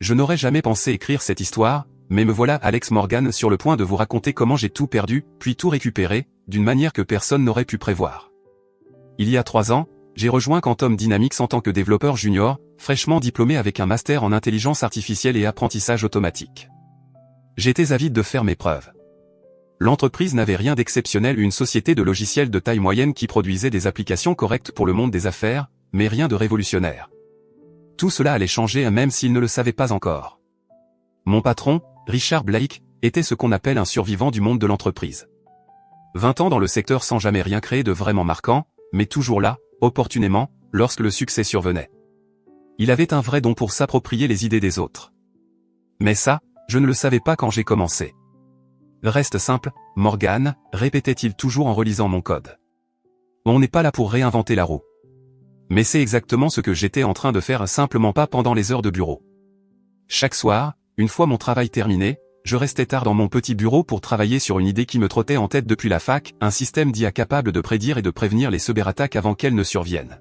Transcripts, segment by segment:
Je n'aurais jamais pensé écrire cette histoire, mais me voilà Alex Morgan sur le point de vous raconter comment j'ai tout perdu, puis tout récupéré, d'une manière que personne n'aurait pu prévoir. Il y a 3 ans, j'ai rejoint Quantum Dynamics en tant que développeur junior, fraîchement diplômé avec un master en intelligence artificielle et apprentissage automatique. J'étais avide de faire mes preuves. L'entreprise n'avait rien d'exceptionnel, une société de logiciels de taille moyenne qui produisait des applications correctes pour le monde des affaires, mais rien de révolutionnaire. Tout cela allait changer même s'il ne le savait pas encore. Mon patron, Richard Blake, était ce qu'on appelle un survivant du monde de l'entreprise. 20 ans dans le secteur sans jamais rien créer de vraiment marquant, mais toujours là, opportunément, lorsque le succès survenait. Il avait un vrai don pour s'approprier les idées des autres. Mais ça, je ne le savais pas quand j'ai commencé. Reste simple, Morgan, répétait-il toujours en relisant mon code. On n'est pas là pour réinventer la roue. Mais c'est exactement ce que j'étais en train de faire, simplement pas pendant les heures de bureau. Chaque soir, une fois mon travail terminé, je restais tard dans mon petit bureau pour travailler sur une idée qui me trottait en tête depuis la fac, un système d'IA capable de prédire et de prévenir les cyberattaques avant qu'elles ne surviennent.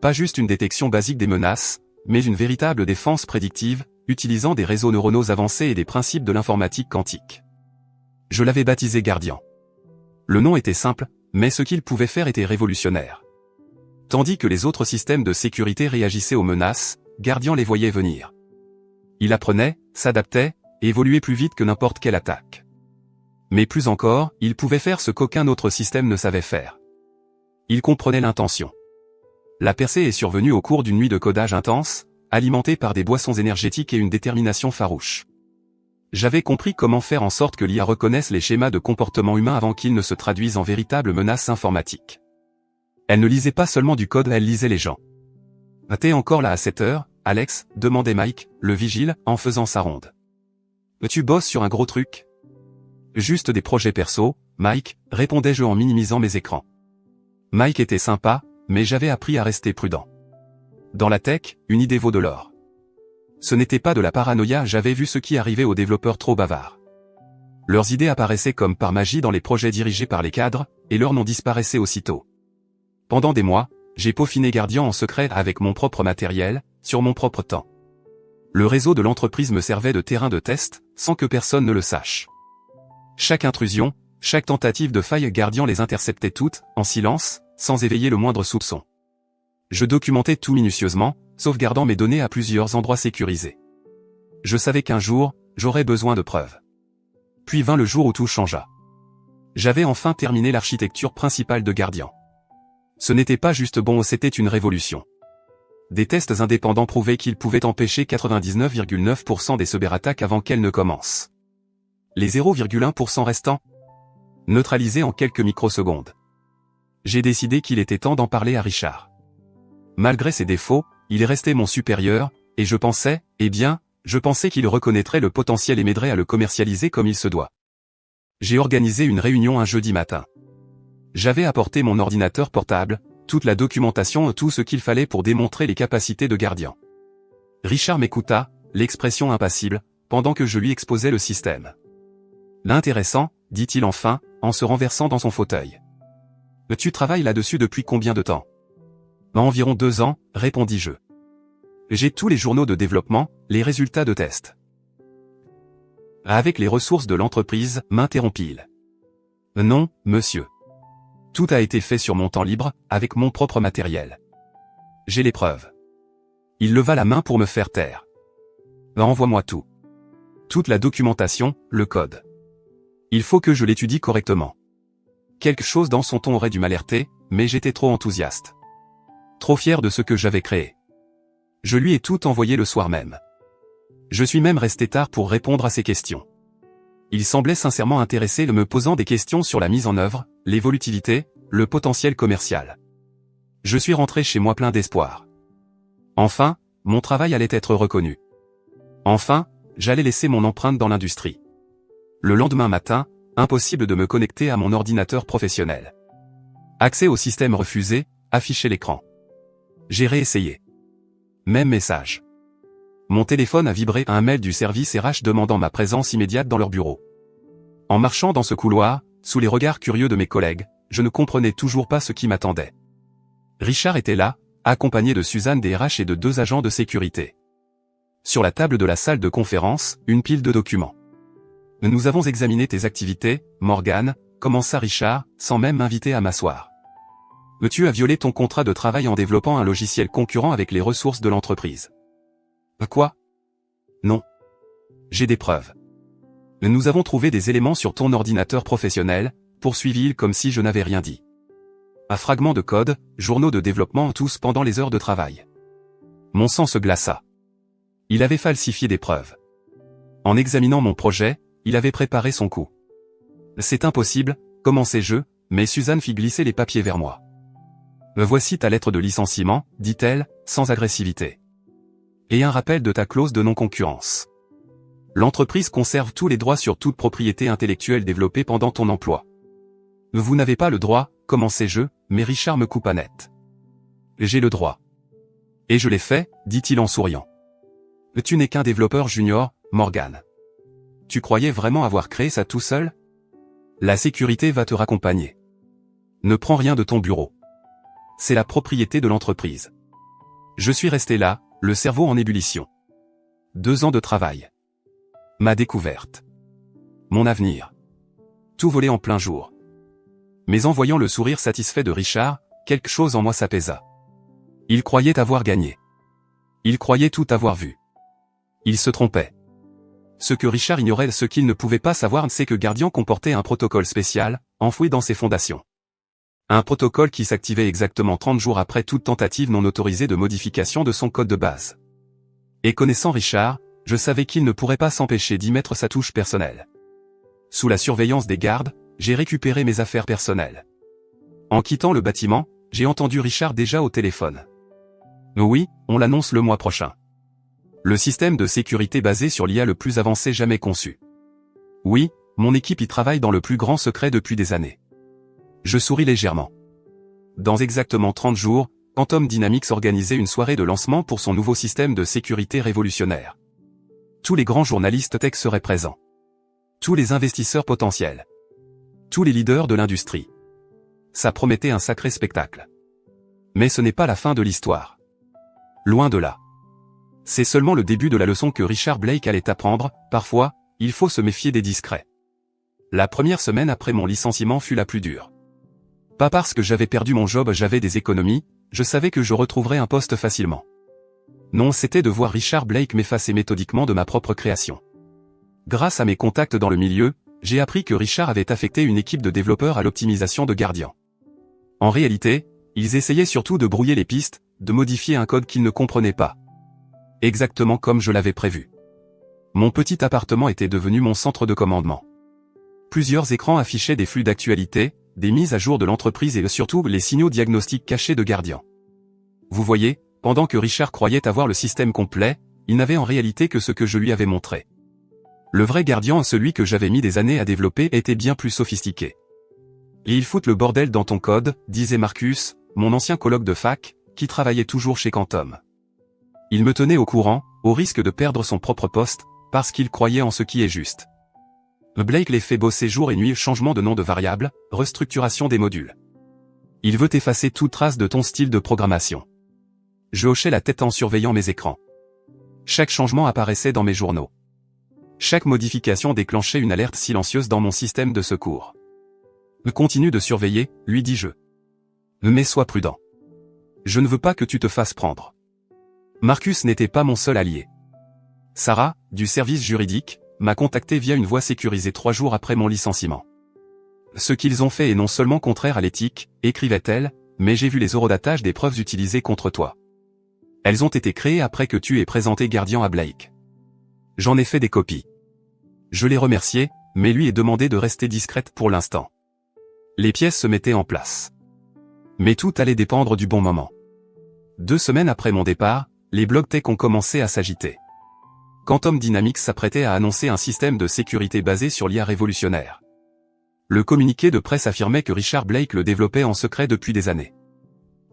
Pas juste une détection basique des menaces, mais une véritable défense prédictive, utilisant des réseaux neuronaux avancés et des principes de l'informatique quantique. Je l'avais baptisé Guardian. Le nom était simple, mais ce qu'il pouvait faire était révolutionnaire. Tandis que les autres systèmes de sécurité réagissaient aux menaces, Guardian les voyait venir. Il apprenait, s'adaptait, et évoluait plus vite que n'importe quelle attaque. Mais plus encore, il pouvait faire ce qu'aucun autre système ne savait faire. Il comprenait l'intention. La percée est survenue au cours d'une nuit de codage intense, alimentée par des boissons énergétiques et une détermination farouche. J'avais compris comment faire en sorte que l'IA reconnaisse les schémas de comportement humain avant qu'ils ne se traduisent en véritables menaces informatiques. Elle ne lisait pas seulement du code, elle lisait les gens. « T'es encore là à 7 heures, Alex ?» demandait Mike, le vigile, en faisant sa ronde. « Tu bosses sur un gros truc ?»« Juste des projets perso, Mike », répondais-je en minimisant mes écrans. Mike était sympa, mais j'avais appris à rester prudent. Dans la tech, une idée vaut de l'or. Ce n'était pas de la paranoïa, j'avais vu ce qui arrivait aux développeurs trop bavards. Leurs idées apparaissaient comme par magie dans les projets dirigés par les cadres, et leur nom disparaissait aussitôt. Pendant des mois, j'ai peaufiné Guardian en secret avec mon propre matériel, sur mon propre temps. Le réseau de l'entreprise me servait de terrain de test, sans que personne ne le sache. Chaque intrusion, chaque tentative de faille, Guardian les interceptait toutes, en silence, sans éveiller le moindre soupçon. Je documentais tout minutieusement, sauvegardant mes données à plusieurs endroits sécurisés. Je savais qu'un jour, j'aurais besoin de preuves. Puis vint le jour où tout changea. J'avais enfin terminé l'architecture principale de Guardian. Ce n'était pas juste bon, c'était une révolution. Des tests indépendants prouvaient qu'ils pouvaient empêcher 99,9% des cyberattaques avant qu'elles ne commencent. Les 0,1% restants, neutralisés en quelques microsecondes. J'ai décidé qu'il était temps d'en parler à Richard. Malgré ses défauts, il restait mon supérieur, et je pensais qu'il reconnaîtrait le potentiel et m'aiderait à le commercialiser comme il se doit. J'ai organisé une réunion un jeudi matin. J'avais apporté mon ordinateur portable, toute la documentation, tout ce qu'il fallait pour démontrer les capacités de Guardian. Richard m'écouta, l'expression impassible, pendant que je lui exposais le système. L'intéressant, dit-il enfin, en se renversant dans son fauteuil. Tu travailles là-dessus depuis combien de temps? Environ 2 ans, répondis-je. J'ai tous les journaux de développement, les résultats de tests. Avec les ressources de l'entreprise, m'interrompit-il. Non, monsieur. Tout a été fait sur mon temps libre, avec mon propre matériel. J'ai les preuves. Il leva la main pour me faire taire. Envoie-moi tout. Toute la documentation, le code. Il faut que je l'étudie correctement. Quelque chose dans son ton aurait dû m'alerter, mais j'étais trop enthousiaste. Trop fier de ce que j'avais créé. Je lui ai tout envoyé le soir même. Je suis même resté tard pour répondre à ses questions. Il semblait sincèrement intéressé, me posant des questions sur la mise en œuvre, l'évolutivité, le potentiel commercial. Je suis rentré chez moi plein d'espoir. Enfin, mon travail allait être reconnu. Enfin, j'allais laisser mon empreinte dans l'industrie. Le lendemain matin, impossible de me connecter à mon ordinateur professionnel. Accès au système refusé, afficher l'écran. J'ai réessayé. Même message. Mon téléphone a vibré à un mail du service RH demandant ma présence immédiate dans leur bureau. En marchant dans ce couloir, sous les regards curieux de mes collègues, je ne comprenais toujours pas ce qui m'attendait. Richard était là, accompagné de Suzanne des RH et de 2 agents de sécurité. Sur la table de la salle de conférence, une pile de documents. Nous avons examiné tes activités, Morgan, commença Richard, sans même m'inviter à m'asseoir. Tu as violé ton contrat de travail en développant un logiciel concurrent avec les ressources de l'entreprise. Quoi? Non. J'ai des preuves. Nous avons trouvé des éléments sur ton ordinateur professionnel, poursuivit-il comme si je n'avais rien dit. Un fragment de code, journaux de développement tous pendant les heures de travail. Mon sang se glaça. Il avait falsifié des preuves. En examinant mon projet, il avait préparé son coup. C'est impossible, commençai-je, mais Suzanne fit glisser les papiers vers moi. Voici ta lettre de licenciement, dit-elle, sans agressivité. Et un rappel de ta clause de non-concurrence. L'entreprise conserve tous les droits sur toute propriété intellectuelle développée pendant ton emploi. Vous n'avez pas le droit, commençai-je, mais Richard me coupa net. J'ai le droit. Et je l'ai fait, dit-il en souriant. Tu n'es qu'un développeur junior, Morgan. Tu croyais vraiment avoir créé ça tout seul? La sécurité va te raccompagner. Ne prends rien de ton bureau. C'est la propriété de l'entreprise. Je suis resté là, le cerveau en ébullition. 2 ans de travail. Ma découverte. Mon avenir. Tout volé en plein jour. Mais en voyant le sourire satisfait de Richard, quelque chose en moi s'apaisa. Il croyait avoir gagné. Il croyait tout avoir vu. Il se trompait. Ce que Richard ignorait, ce qu'il ne pouvait pas savoir, c'est que Guardian comportait un protocole spécial, enfoui dans ses fondations. Un protocole qui s'activait exactement 30 jours après toute tentative non autorisée de modification de son code de base. Et connaissant Richard, je savais qu'il ne pourrait pas s'empêcher d'y mettre sa touche personnelle. Sous la surveillance des gardes, j'ai récupéré mes affaires personnelles. En quittant le bâtiment, j'ai entendu Richard déjà au téléphone. Oui, on l'annonce le mois prochain. Le système de sécurité basé sur l'IA le plus avancé jamais conçu. Oui, mon équipe y travaille dans le plus grand secret depuis des années. Je souris légèrement. Dans exactement 30 jours, Quantum Dynamics organisait une soirée de lancement pour son nouveau système de sécurité révolutionnaire. Tous les grands journalistes tech seraient présents. Tous les investisseurs potentiels. Tous les leaders de l'industrie. Ça promettait un sacré spectacle. Mais ce n'est pas la fin de l'histoire. Loin de là. C'est seulement le début de la leçon que Richard Blake allait apprendre. Parfois, il faut se méfier des discrets. La première semaine après mon licenciement fut la plus dure. Pas parce que j'avais perdu mon job, j'avais des économies, je savais que je retrouverais un poste facilement. Non, c'était de voir Richard Blake m'effacer méthodiquement de ma propre création. Grâce à mes contacts dans le milieu, j'ai appris que Richard avait affecté une équipe de développeurs à l'optimisation de Guardian. En réalité, ils essayaient surtout de brouiller les pistes, de modifier un code qu'ils ne comprenaient pas. Exactement comme je l'avais prévu. Mon petit appartement était devenu mon centre de commandement. Plusieurs écrans affichaient des flux d'actualité, des mises à jour de l'entreprise et surtout les signaux diagnostiques cachés de Guardian. Vous voyez, pendant que Richard croyait avoir le système complet, il n'avait en réalité que ce que je lui avais montré. Le vrai Guardian, celui que j'avais mis des années à développer, était bien plus sophistiqué. Et ils foutent le bordel dans ton code, disait Marcus, mon ancien coloc de fac, qui travaillait toujours chez Quantum. Il me tenait au courant, au risque de perdre son propre poste, parce qu'il croyait en ce qui est juste. Blake les fait bosser jour et nuit, changement de nom de variable, restructuration des modules. Il veut effacer toute trace de ton style de programmation. Je hochais la tête en surveillant mes écrans. Chaque changement apparaissait dans mes journaux. Chaque modification déclenchait une alerte silencieuse dans mon système de secours. Continue de surveiller, lui dis-je. Mais sois prudent. Je ne veux pas que tu te fasses prendre. Marcus n'était pas mon seul allié. Sarah, du service juridique, m'a contacté via une voie sécurisée 3 jours après mon licenciement. Ce qu'ils ont fait est non seulement contraire à l'éthique, écrivait-elle, mais j'ai vu les horodatage des preuves utilisées contre toi. Elles ont été créées après que tu aies présenté Guardian à Blake. J'en ai fait des copies. Je l'ai remercié, mais lui ai demandé de rester discrète pour l'instant. Les pièces se mettaient en place. Mais tout allait dépendre du bon moment. 2 semaines après mon départ, les blogs tech ont commencé à s'agiter. Quantum Dynamics s'apprêtait à annoncer un système de sécurité basé sur l'IA révolutionnaire. Le communiqué de presse affirmait que Richard Blake le développait en secret depuis des années.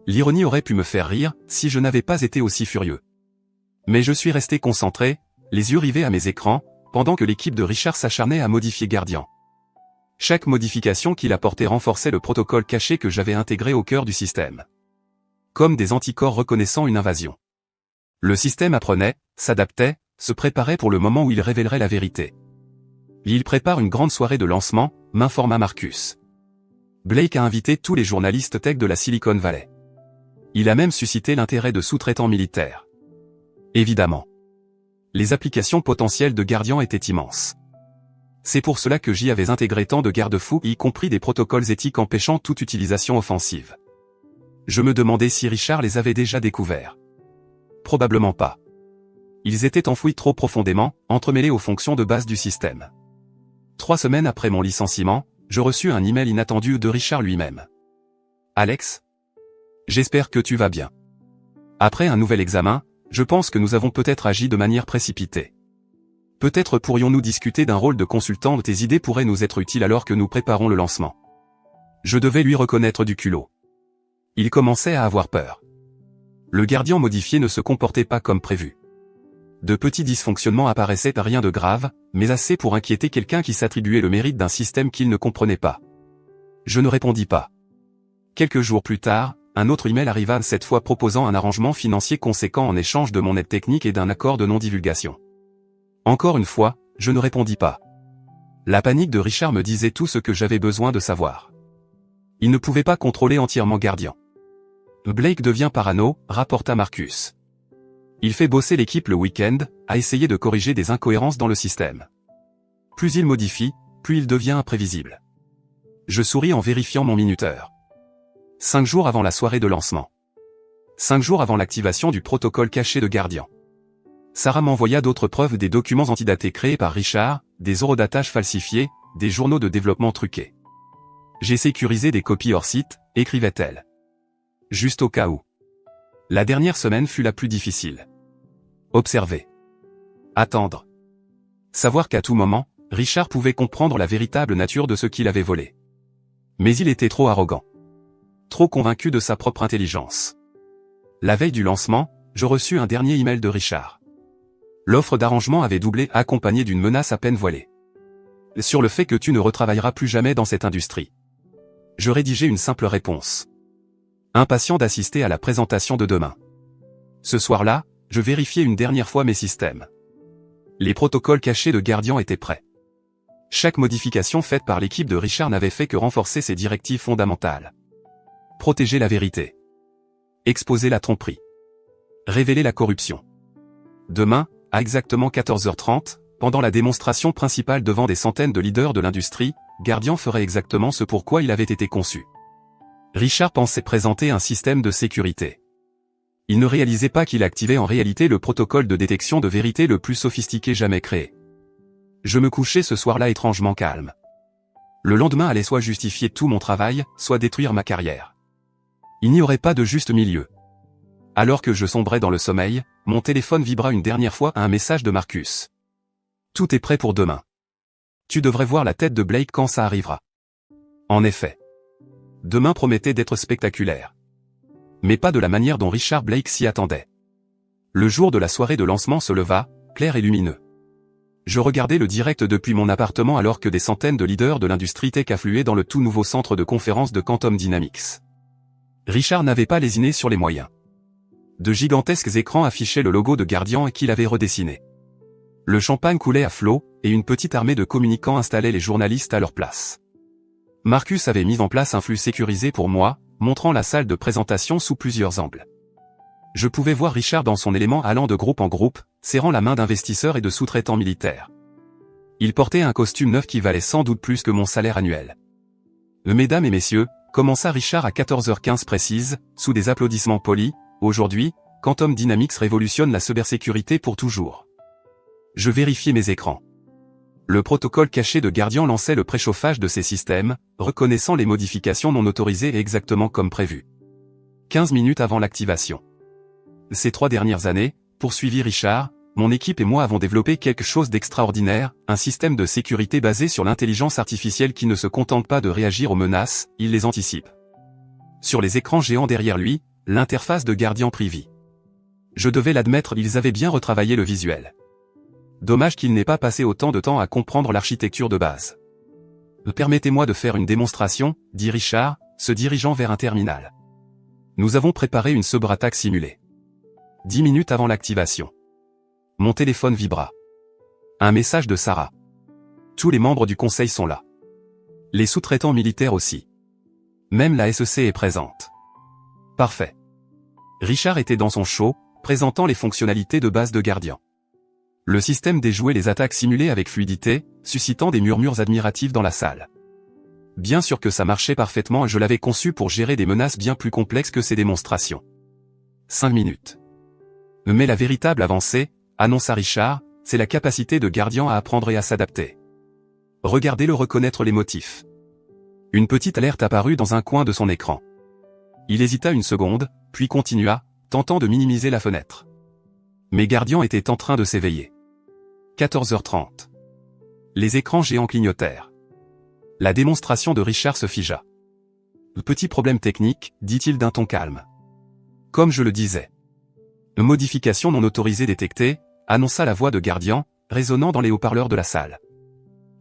L'ironie aurait pu me faire rire, si je n'avais pas été aussi furieux. Mais je suis resté concentré, les yeux rivés à mes écrans, pendant que l'équipe de Richard s'acharnait à modifier Guardian. Chaque modification qu'il apportait renforçait le protocole caché que j'avais intégré au cœur du système. Comme des anticorps reconnaissant une invasion. Le système apprenait, s'adaptait, se préparait pour le moment où il révélerait la vérité. Il prépare une grande soirée de lancement, m'informa Marcus. Blake a invité tous les journalistes tech de la Silicon Valley. Il a même suscité l'intérêt de sous-traitants militaires. Évidemment. Les applications potentielles de Guardian étaient immenses. C'est pour cela que j'y avais intégré tant de garde-fous, y compris des protocoles éthiques empêchant toute utilisation offensive. Je me demandais si Richard les avait déjà découverts. Probablement pas. Ils étaient enfouis trop profondément, entremêlés aux fonctions de base du système. 3 semaines après mon licenciement, je reçus un email inattendu de Richard lui-même. Alex? J'espère que tu vas bien. Après un nouvel examen, je pense que nous avons peut-être agi de manière précipitée. Peut-être pourrions-nous discuter d'un rôle de consultant, tes idées pourraient nous être utiles alors que nous préparons le lancement. Je devais lui reconnaître du culot. Il commençait à avoir peur. Le Guardian modifié ne se comportait pas comme prévu. De petits dysfonctionnements apparaissaient, rien de grave, mais assez pour inquiéter quelqu'un qui s'attribuait le mérite d'un système qu'il ne comprenait pas. Je ne répondis pas. Quelques jours plus tard, un autre email arriva, cette fois proposant un arrangement financier conséquent en échange de mon aide technique et d'un accord de non-divulgation. Encore une fois, je ne répondis pas. La panique de Richard me disait tout ce que j'avais besoin de savoir. Il ne pouvait pas contrôler entièrement Guardian. Blake devient parano, rapporta Marcus. Il fait bosser l'équipe le week-end, à essayer de corriger des incohérences dans le système. Plus il modifie, plus il devient imprévisible. Je souris en vérifiant mon minuteur. 5 jours avant la soirée de lancement. 5 jours avant l'activation du protocole caché de Guardian. Sarah m'envoya d'autres preuves, des documents antidatés créés par Richard, des horodatages falsifiés, des journaux de développement truqués. J'ai sécurisé des copies hors site, écrivait-elle. Juste au cas où. La dernière semaine fut la plus difficile. Observer. Attendre. Savoir qu'à tout moment, Richard pouvait comprendre la véritable nature de ce qu'il avait volé. Mais il était trop arrogant. Trop convaincu de sa propre intelligence. La veille du lancement, je reçus un dernier email de Richard. L'offre d'arrangement avait doublé, accompagnée d'une menace à peine voilée. Sur le fait que tu ne retravailleras plus jamais dans cette industrie. Je rédigeai une simple réponse. Impatient d'assister à la présentation de demain. Ce soir-là, je vérifiai une dernière fois mes systèmes. Les protocoles cachés de Guardian étaient prêts. Chaque modification faite par l'équipe de Richard n'avait fait que renforcer ses directives fondamentales. Protéger la vérité. Exposer la tromperie. Révéler la corruption. Demain, à exactement 14h30, pendant la démonstration principale devant des centaines de leaders de l'industrie, Guardian ferait exactement ce pourquoi il avait été conçu. Richard pensait présenter un système de sécurité. Il ne réalisait pas qu'il activait en réalité le protocole de détection de vérité le plus sophistiqué jamais créé. Je me couchais ce soir-là étrangement calme. Le lendemain allait soit justifier tout mon travail, soit détruire ma carrière. Il n'y aurait pas de juste milieu. Alors que je sombrais dans le sommeil, mon téléphone vibra une dernière fois à un message de Marcus. Tout est prêt pour demain. Tu devrais voir la tête de Blake quand ça arrivera. En effet. Demain promettait d'être spectaculaire. Mais pas de la manière dont Richard Blake s'y attendait. Le jour de la soirée de lancement se leva, clair et lumineux. Je regardais le direct depuis mon appartement alors que des centaines de leaders de l'industrie tech affluaient dans le tout nouveau centre de conférence de Quantum Dynamics. Richard n'avait pas lésiné sur les moyens. De gigantesques écrans affichaient le logo de Guardian et qu'il avait redessiné. Le champagne coulait à flot, et une petite armée de communicants installait les journalistes à leur place. Marcus avait mis en place un flux sécurisé pour moi, montrant la salle de présentation sous plusieurs angles. Je pouvais voir Richard dans son élément allant de groupe en groupe, serrant la main d'investisseurs et de sous-traitants militaires. Il portait un costume neuf qui valait sans doute plus que mon salaire annuel. Mesdames et messieurs, commença Richard à 14h15 précise, sous des applaudissements polis, aujourd'hui, Quantum Dynamics révolutionne la cybersécurité pour toujours. Je vérifiais mes écrans. Le protocole caché de Guardian lançait le préchauffage de ses systèmes, reconnaissant les modifications non autorisées exactement comme prévu. 15 minutes avant l'activation. Ces 3 dernières années, poursuivit Richard, mon équipe et moi avons développé quelque chose d'extraordinaire, un système de sécurité basé sur l'intelligence artificielle qui ne se contente pas de réagir aux menaces, il les anticipe. Sur les écrans géants derrière lui, l'interface de Guardian Privy. Je devais l'admettre, ils avaient bien retravaillé le visuel. Dommage qu'il n'ait pas passé autant de temps à comprendre l'architecture de base. Permettez-moi de faire une démonstration, dit Richard, se dirigeant vers un terminal. Nous avons préparé une cyberattaque simulée. 10 minutes avant l'activation. Mon téléphone vibra. Un message de Sarah. Tous les membres du conseil sont là. Les sous-traitants militaires aussi. Même la SEC est présente. Parfait. Richard était dans son show, présentant les fonctionnalités de base de Guardian. Le système déjouait les attaques simulées avec fluidité, suscitant des murmures admiratifs dans la salle. Bien sûr que ça marchait parfaitement et je l'avais conçu pour gérer des menaces bien plus complexes que ces démonstrations. 5 minutes. Mais la véritable avancée, annonça Richard, c'est la capacité de Guardian à apprendre et à s'adapter. Regardez-le reconnaître les motifs. Une petite alerte apparut dans un coin de son écran. Il hésita une seconde, puis continua, tentant de minimiser la fenêtre. Mais Guardian était en train de s'éveiller. 14h30. Les écrans géants clignotèrent. La démonstration de Richard se figea. Petit problème technique, dit-il d'un ton calme. Comme je le disais. Une modification non autorisée détectée, annonça la voix de Guardian, résonnant dans les haut-parleurs de la salle.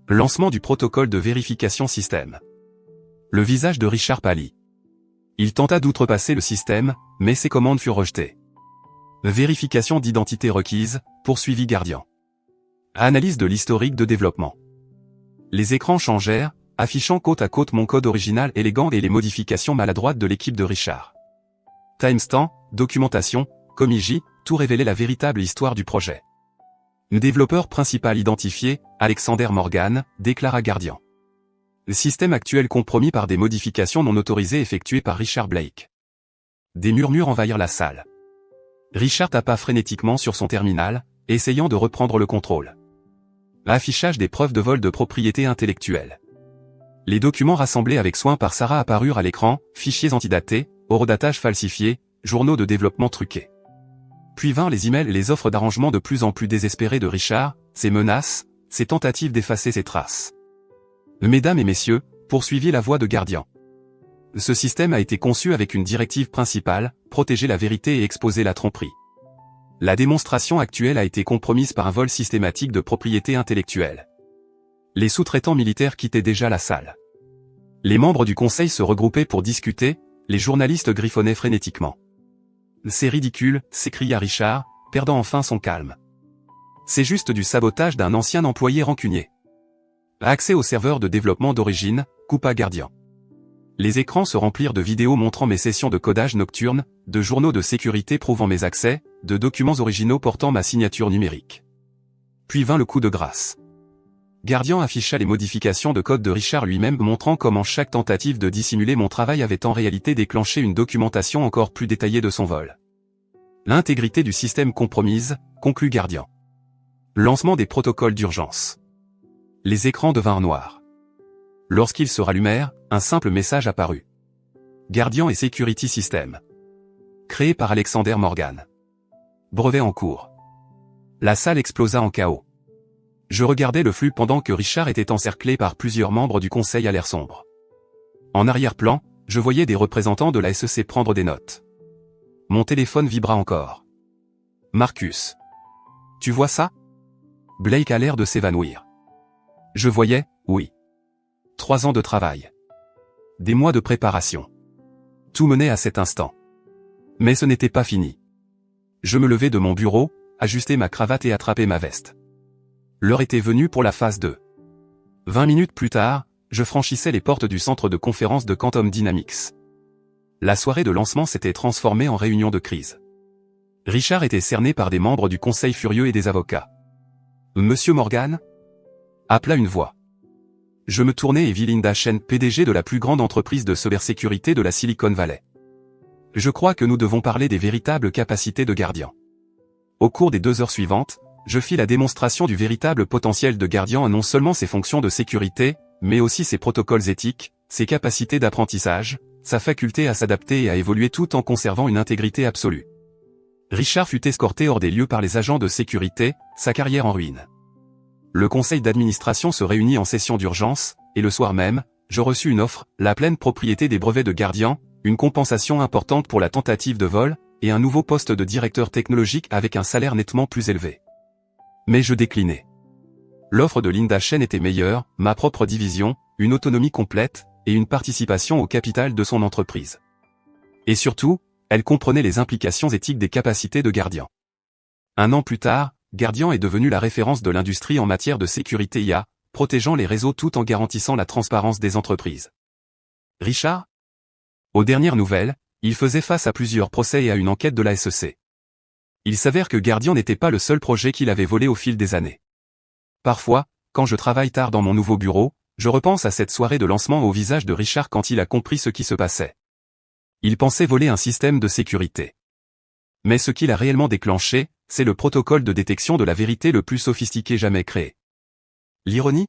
Lancement du protocole de vérification système. Le visage de Richard pâlit. Il tenta d'outrepasser le système, mais ses commandes furent rejetées. Vérification d'identité requise, poursuivit Guardian. Analyse de l'historique de développement. Les écrans changèrent, affichant côte à côte mon code original élégant et les modifications maladroites de l'équipe de Richard. Timestamp, documentation, Comiji, tout révélait la véritable histoire du projet. Le développeur principal identifié, Alexander Morgan, déclara Guardian. Le système actuel compromis par des modifications non autorisées effectuées par Richard Blake. Des murmures envahirent la salle. Richard tapa frénétiquement sur son terminal, essayant de reprendre le contrôle. Affichage des preuves de vol de propriété intellectuelle. Les documents rassemblés avec soin par Sarah apparurent à l'écran, fichiers antidatés, horodatage falsifié, journaux de développement truqués. Puis vinrent les emails et les offres d'arrangement de plus en plus désespérées de Richard, ses menaces, ses tentatives d'effacer ses traces. Mesdames et messieurs, poursuivit la voix de Guardian. Ce système a été conçu avec une directive principale, protéger la vérité et exposer la tromperie. La démonstration actuelle a été compromise par un vol systématique de propriété intellectuelle. Les sous-traitants militaires quittaient déjà la salle. Les membres du conseil se regroupaient pour discuter, les journalistes griffonnaient frénétiquement. C'est ridicule, s'écria Richard, perdant enfin son calme. C'est juste du sabotage d'un ancien employé rancunier. Accès au serveur de développement d'origine, coupa Guardian. Les écrans se remplirent de vidéos montrant mes sessions de codage nocturne, de journaux de sécurité prouvant mes accès, de documents originaux portant ma signature numérique. Puis vint le coup de grâce. Guardian afficha les modifications de code de Richard lui-même montrant comment chaque tentative de dissimuler mon travail avait en réalité déclenché une documentation encore plus détaillée de son vol. L'intégrité du système compromise, conclut Guardian. Lancement des protocoles d'urgence. Les écrans devinrent noirs. Lorsqu'ils se rallumèrent, un simple message apparut. Guardian et Security System. Créé par Alexander Morgan. Brevet en cours. La salle explosa en chaos. Je regardais le flux pendant que Richard était encerclé par plusieurs membres du conseil à l'air sombre. En arrière-plan, je voyais des représentants de la SEC prendre des notes. Mon téléphone vibra encore. Marcus. Tu vois ça? Blake a l'air de s'évanouir. Je voyais, oui. 3 ans de travail. Des mois de préparation. Tout menait à cet instant. Mais ce n'était pas fini. Je me levai de mon bureau, ajustai ma cravate et attrapai ma veste. L'heure était venue pour la phase 2. 20 minutes plus tard, je franchissais les portes du centre de conférence de Quantum Dynamics. La soirée de lancement s'était transformée en réunion de crise. Richard était cerné par des membres du conseil furieux et des avocats. Monsieur Morgan? Appela une voix. Je me tournai et vis Linda Shen, PDG de la plus grande entreprise de cybersécurité de la Silicon Valley. Je crois que nous devons parler des véritables capacités de Guardian. Au cours des 2 heures suivantes, je fis la démonstration du véritable potentiel de Guardian à non seulement ses fonctions de sécurité, mais aussi ses protocoles éthiques, ses capacités d'apprentissage, sa faculté à s'adapter et à évoluer tout en conservant une intégrité absolue. Richard fut escorté hors des lieux par les agents de sécurité, sa carrière en ruine. Le conseil d'administration se réunit en session d'urgence, et le soir même, je reçus une offre, la pleine propriété des brevets de Guardian, une compensation importante pour la tentative de vol, et un nouveau poste de directeur technologique avec un salaire nettement plus élevé. Mais je déclinai. L'offre de Linda Shen était meilleure, ma propre division, une autonomie complète, et une participation au capital de son entreprise. Et surtout, Elle comprenait les implications éthiques des capacités de Guardian. Un an plus tard, Guardian est devenu la référence de l'industrie en matière de sécurité IA, protégeant les réseaux tout en garantissant la transparence des entreprises. Richard? Aux dernières nouvelles, il faisait face à plusieurs procès et à une enquête de la SEC. Il s'avère que Guardian n'était pas le seul projet qu'il avait volé au fil des années. Parfois, quand je travaille tard dans mon nouveau bureau, je repense à cette soirée de lancement au visage de Richard quand il a compris ce qui se passait. Il pensait voler un système de sécurité. Mais ce qu'il a réellement déclenché, c'est le protocole de détection de la vérité le plus sophistiqué jamais créé. L'ironie?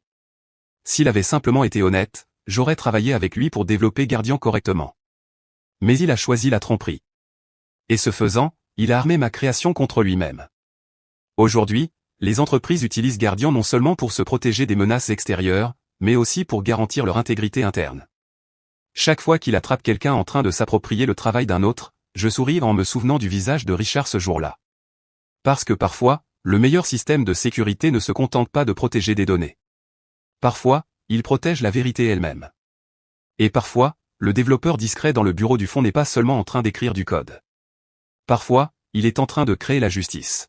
S'il avait simplement été honnête, j'aurais travaillé avec lui pour développer Guardian correctement. Mais il a choisi la tromperie. Et ce faisant, il a armé ma création contre lui-même. Aujourd'hui, les entreprises utilisent Guardian non seulement pour se protéger des menaces extérieures, mais aussi pour garantir leur intégrité interne. Chaque fois qu'il attrape quelqu'un en train de s'approprier le travail d'un autre, je souris en me souvenant du visage de Richard ce jour-là. Parce que parfois, le meilleur système de sécurité ne se contente pas de protéger des données. Parfois, il protège la vérité elle-même. Et parfois, le développeur discret dans le bureau du fond n'est pas seulement en train d'écrire du code. Parfois, il est en train de créer la justice.